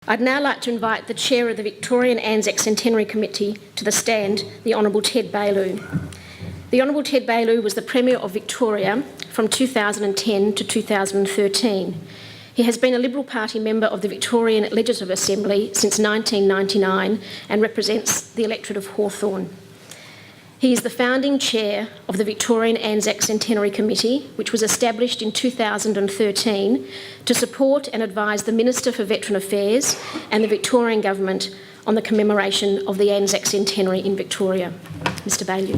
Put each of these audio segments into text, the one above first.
I'd now like to invite the Chair of the Victorian Anzac Centenary Committee to the stand, the Hon Ted Baillieu. The Hon Ted Baillieu was the Premier of Victoria from 2010 to 2013. He has been a Liberal Party member of the Victorian Legislative Assembly since 1999 and represents the electorate of Hawthorn. He is the founding chair of the Victorian Anzac Centenary Committee, which was established in 2013 to support and advise the Minister for Veteran Affairs and the Victorian Government on the commemoration of the Anzac Centenary in Victoria. Mr Baillieu.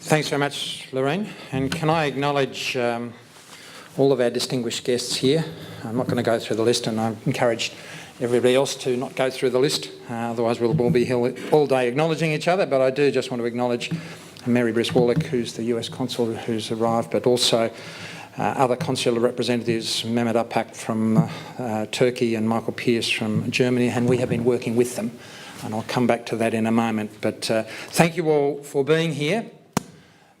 Thanks very much, Lorraine. And can I acknowledge all of our distinguished guests here. I'm not going to go through the list, and I encourage everybody else to not go through the list, otherwise we'll all be here all day acknowledging each other. But I do just want to acknowledge Mary Brice-Warlick, who's the US consul who's arrived, but also other consular representatives, Mehmet Apak from Turkey and Michael Pearce from Germany, and we have been working with them, and I'll come back to that in a moment. But thank you all for being here.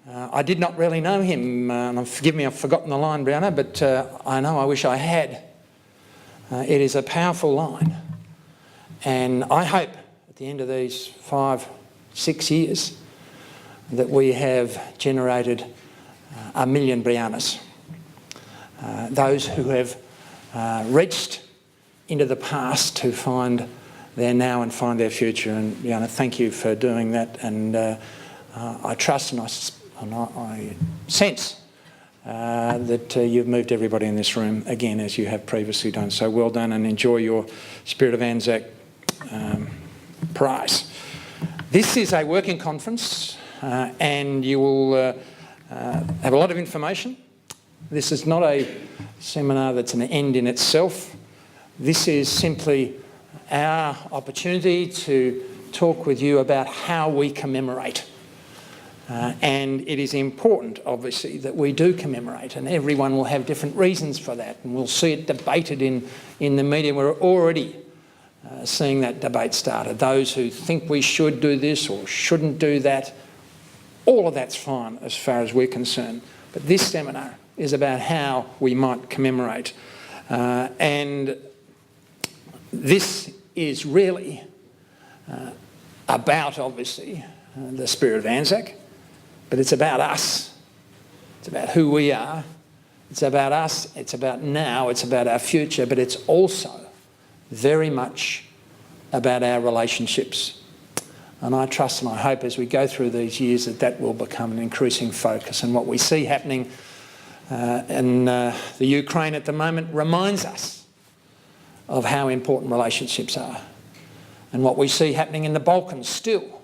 I did not really know him, and forgive me, I've forgotten the line, Brianna, but I wish I had. It is a powerful line, and I hope at the end of these 5-6 years that we have generated 1 million Briannas. Those who have reached into the past to find their now and find their future, and Brianna, thank you for doing that, and I trust and I sense that you've moved everybody in this room again, as you have previously done. So well done, and enjoy your Spirit of Anzac prize. This is a working conference, and you will have a lot of information. This is not a seminar that's an end in itself. This is simply our opportunity to talk with you about how we commemorate. And it is important, obviously, that we do commemorate, and everyone will have different reasons for that, and we'll see it debated in the media. We're already seeing that debate started. Those who think we should do this or shouldn't do that, all of that's fine as far as we're concerned. But this seminar is about how we might commemorate. And this is really about, obviously, the spirit of Anzac. But it's about us. It's about who we are. It's about us. It's about now. It's about our future. But it's also very much about our relationships. And I trust and I hope as we go through these years that will become an increasing focus. And what we see happening in the Ukraine at the moment reminds us of how important relationships are. And what we see happening in the Balkans still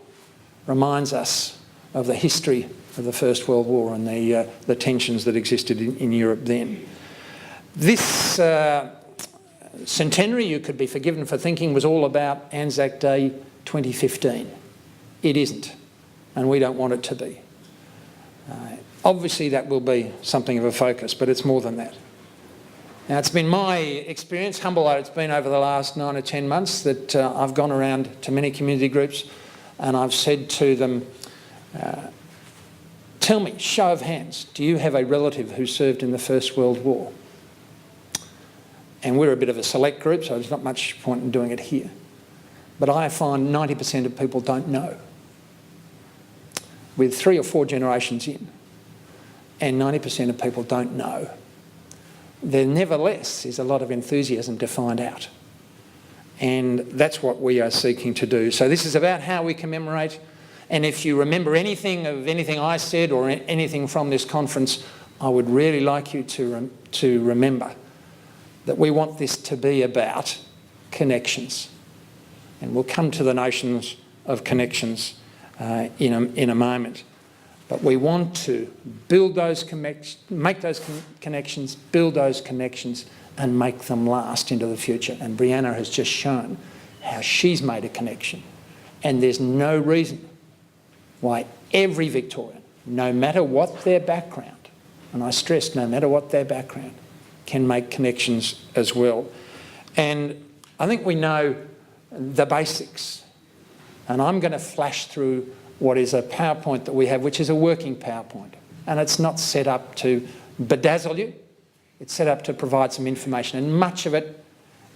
reminds us of the history of the First World War and the tensions that existed in Europe then. This centenary, you could be forgiven for thinking, was all about Anzac Day 2015. It isn't, and we don't want it to be. Obviously that will be something of a focus, but it's more than that. Now, it's been my experience, humble though it's been over the last 9 or 10 months, that I've gone around to many community groups and I've said to them, tell me, show of hands, do you have a relative who served in the First World War? And we're a bit of a select group, so there's not much point in doing it here. But I find 90% of people don't know. With 3 or 4 generations in, and 90% of people don't know, there nevertheless is a lot of enthusiasm to find out. And that's what we are seeking to do. So this is about how we commemorate. And if you remember anything of anything I said or anything from this conference, I would really like you to remember that we want this to be about connections. And we'll come to the notions of connections in a moment. But we want to build those make those connections, build those connections, and make them last into the future. And Brianna has just shown how she's made a connection. And there's no reason why every Victorian, no matter what their background, and I stress no matter what their background, can make connections as well. And I think we know the basics. And I'm going to flash through what is a PowerPoint that we have, which is a working PowerPoint. and it's not set up to bedazzle you. It's set up to provide some information, and much of it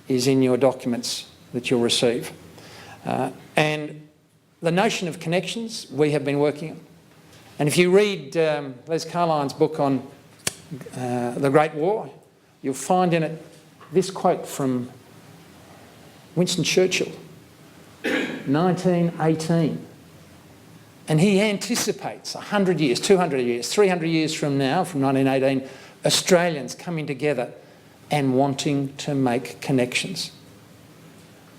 is in your documents that you'll receive. And the notion of connections we have been working on. And if you read Les Carline's book on the Great War, you'll find in it this quote from Winston Churchill, 1918. And he anticipates 100 years, 200 years, 300 years from now, from 1918, Australians coming together and wanting to make connections.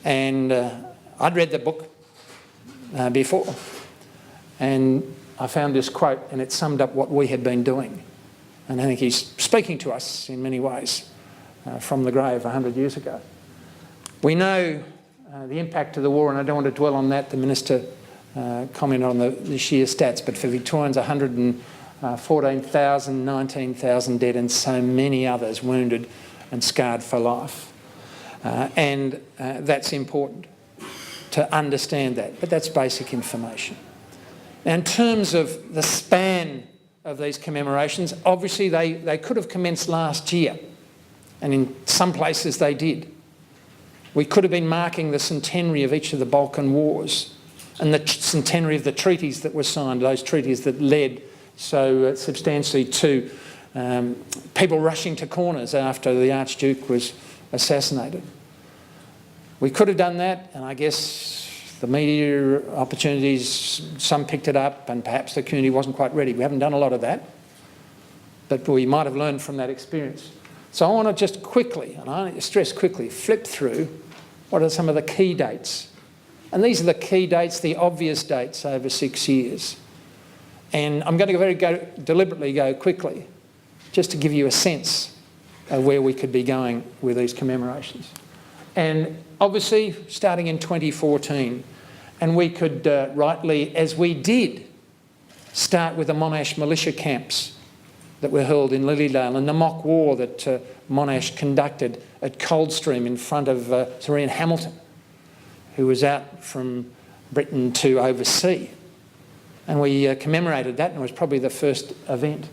And I'd read the book before, and I found this quote, and it summed up what we had been doing. And I think he's speaking to us in many ways from the grave 100 years ago. We know the impact of the war, and I don't want to dwell on that. The Minister commented on the sheer stats, but for Victorians, 114,000, 19,000 dead, and so many others wounded and scarred for life. And that's important to understand that, but that's basic information. Now, in terms of the span of these commemorations, obviously they could have commenced last year, and in some places they did. We could have been marking the centenary of each of the Balkan wars and the centenary of the treaties that were signed, those treaties that led so substantially to people rushing to corners after the Archduke was assassinated. We could have done that, and I guess the media opportunities, some picked it up, and perhaps the community wasn't quite ready. We haven't done a lot of that, but we might have learned from that experience. So I want to just quickly, and I stress quickly, flip through what are some of the key dates. And these are the key dates, the obvious dates over 6 years. And I'm going to deliberately go quickly, just to give you a sense of where we could be going with these commemorations. And obviously, starting in 2014, and we could rightly, as we did, start with the Monash militia camps that were held in Lilydale and the mock war that Monash conducted at Coldstream in front of Sir Ian Hamilton, who was out from Britain to oversee. And we commemorated that, and it was probably the first event.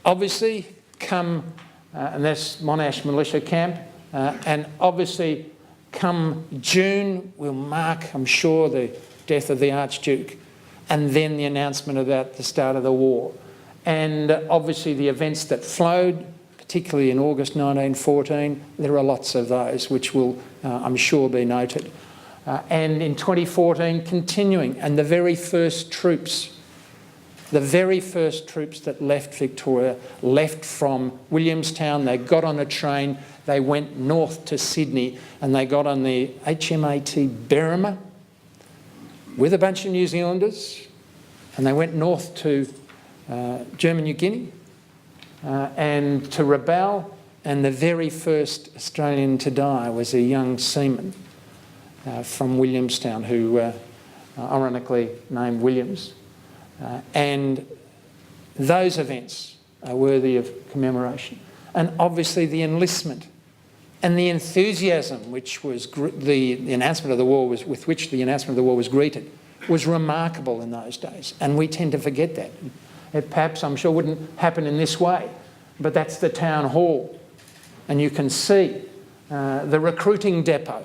Obviously, and that's Monash militia camp, and obviously come June, we'll mark, I'm sure, the death of the Archduke, and then the announcement about the start of the war. And obviously the events that flowed, particularly in August 1914, there are lots of those which will, I'm sure, be noted. And in 2014, continuing, and the very first troops that left Victoria left from Williamstown. They got on a train, they went north to Sydney, and they got on the HMAT Berrima with a bunch of New Zealanders, and they went north to German New Guinea and to Rabaul, and the very first Australian to die was a young seaman from Williamstown who ironically named Williams. And those events are worthy of commemoration. And obviously the enlistment and the enthusiasm which was the announcement of the war was, with which the announcement of the war was greeted, was remarkable in those days. And we tend to forget that. It perhaps, I'm sure, wouldn't happen in this way, but that's the town hall. And you can see the recruiting depot.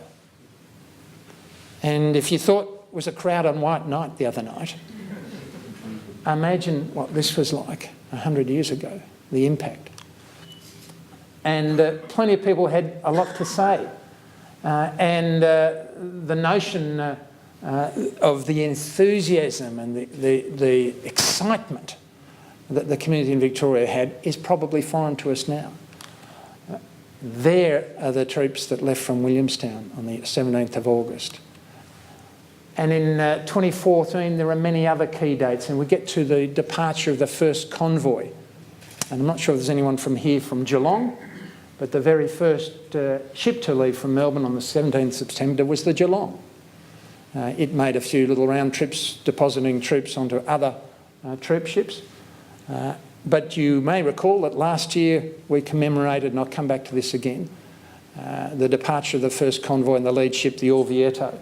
And if you thought it was a crowd on White Night the other night, imagine what this was like 100 years ago, the impact. And plenty of people had a lot to say. The notion of the enthusiasm and the excitement that the community in Victoria had is probably foreign to us now. There are the troops that left from Williamstown on the 17th of August. And in 2014, there are many other key dates, and we get to the departure of the first convoy. And I'm not sure if there's anyone from here from Geelong, but the very first ship to leave from Melbourne on the 17th of September was the Geelong. It made a few little round trips, depositing troops onto other troop ships. But you may recall that last year we commemorated, and I'll come back to this again, the departure of the first convoy and the lead ship, the Orvieto.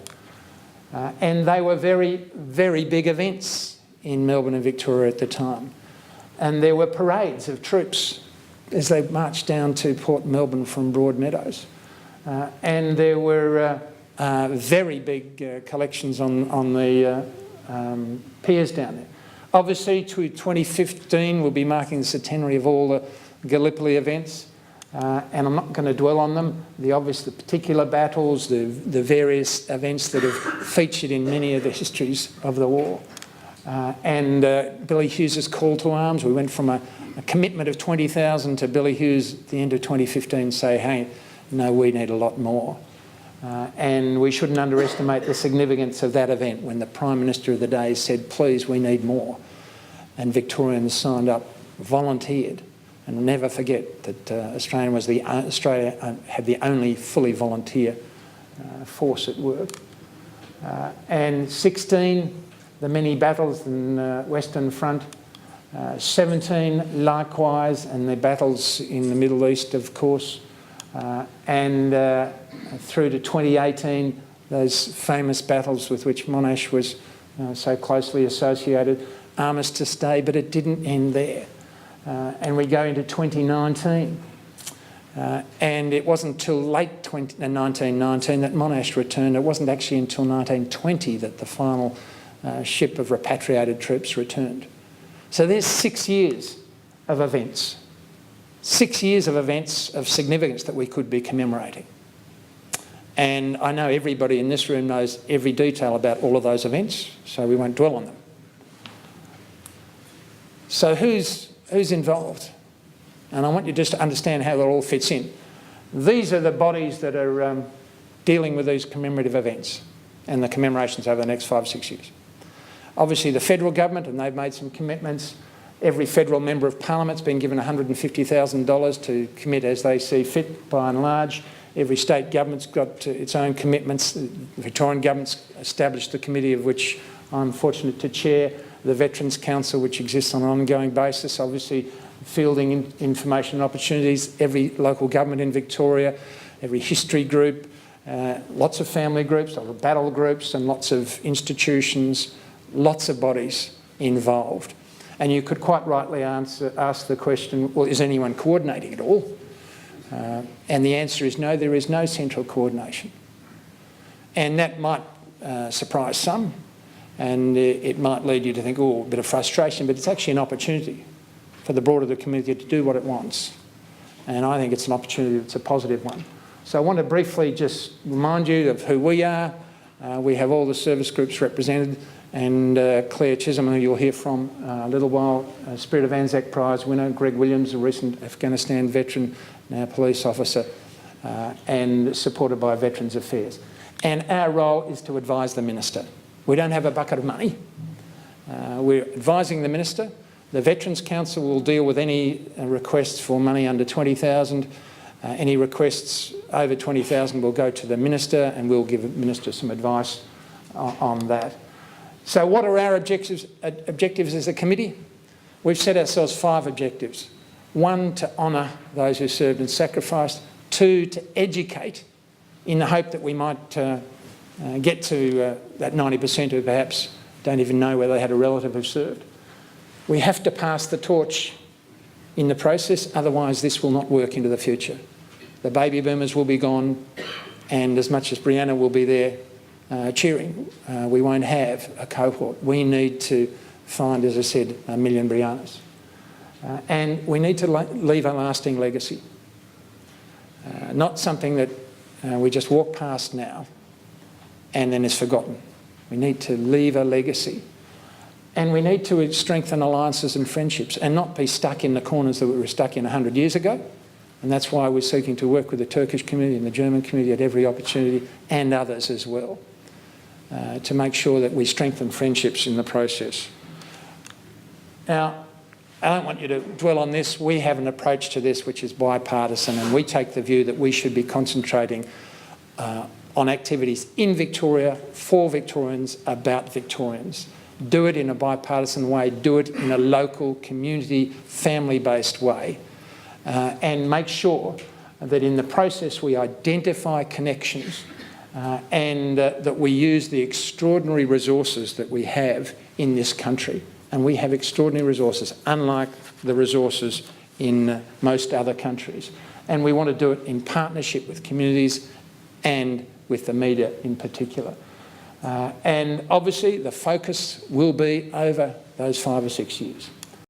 And they were very, very big events in Melbourne and Victoria at the time. And there were parades of troops as they marched down to Port Melbourne from Broadmeadows. And there were very big collections on the piers down there. Obviously, to 2015, we'll be marking the centenary of all the Gallipoli events, and I'm not going to dwell on them. The particular battles, the various events that have featured in many of the histories of the war. And Billy Hughes's call to arms. We went from a commitment of 20,000 to Billy Hughes at the end of 2015 say, hey, no, we need a lot more. And we shouldn't underestimate the significance of that event when the Prime Minister of the day said, please, we need more. And Victorians signed up, volunteered. And we'll never forget that Australia had the only fully volunteer force at work. And 16, the many battles in the Western Front. 17, likewise, and the battles in the Middle East, of course. And through to 2018, those famous battles with which Monash was so closely associated. Armistice Day, but it didn't end there. And we go into 2019. And it wasn't until late 1919 that Monash returned. It wasn't actually until 1920 that the final ship of repatriated troops returned. So there's 6 years of events. 6 years of events of significance that we could be commemorating. And I know everybody in this room knows every detail about all of those events, so we won't dwell on them. So who's involved? And I want you just to understand how that all fits in. These are the bodies that are dealing with these commemorative events and the commemorations over the next 5 or 6 years. Obviously the federal government, and they've made some commitments. Every federal member of parliament's been given $150,000 to commit as they see fit, by and large. Every state government's got its own commitments. The Victorian government's established a committee of which I'm fortunate to chair. The Veterans Council, which exists on an ongoing basis, obviously fielding information and opportunities. Every local government in Victoria, every history group, lots of family groups, lots of battle groups, and lots of institutions, lots of bodies involved. And you could quite rightly ask the question, well, is anyone coordinating it all? And the answer is no, there is no central coordination. And that might surprise some, and it might lead you to think, oh, a bit of frustration, but it's actually an opportunity for the broader community to do what it wants. And I think it's an opportunity that's a positive one. So I want to briefly just remind you of who we are. We have all the service groups represented, and Claire Chisholm, who you'll hear from a little while, Spirit of Anzac Prize winner, Greg Williams, a recent Afghanistan veteran, now police officer, and supported by Veterans Affairs. And our role is to advise the Minister. We don't have a bucket of money. We're advising the Minister. The Veterans Council will deal with any requests for money under $20,000. Any requests over $20,000 will go to the Minister, and we'll give the Minister some advice on that. So what are our objectives as a committee? We've set ourselves 5 objectives. 1, to honour those who served and sacrificed. 2, to educate in the hope that we might get to that 90% who perhaps don't even know whether they had a relative who served. We have to pass the torch in the process, otherwise this will not work into the future. The baby boomers will be gone, and as much as Brianna will be there cheering, we won't have a cohort. We need to find, as I said, 1 million Briannas. And we need to leave a lasting legacy. Not something that we just walk past now and then is forgotten. We need to leave a legacy. And we need to strengthen alliances and friendships and not be stuck in the corners that we were stuck in 100 years ago. And that's why we're seeking to work with the Turkish community and the German community at every opportunity, and others as well, to make sure that we strengthen friendships in the process. Now, I don't want you to dwell on this. We have an approach to this which is bipartisan, and we take the view that we should be concentrating on activities in Victoria, for Victorians, about Victorians. Do it in a bipartisan way, do it in a local, community, family-based way, and make sure that in the process we identify connections and that we use the extraordinary resources that we have in this country. And we have extraordinary resources, unlike the resources in most other countries. And we want to do it in partnership with communities and with the media in particular. And obviously the focus will be over those 5 or 6 years.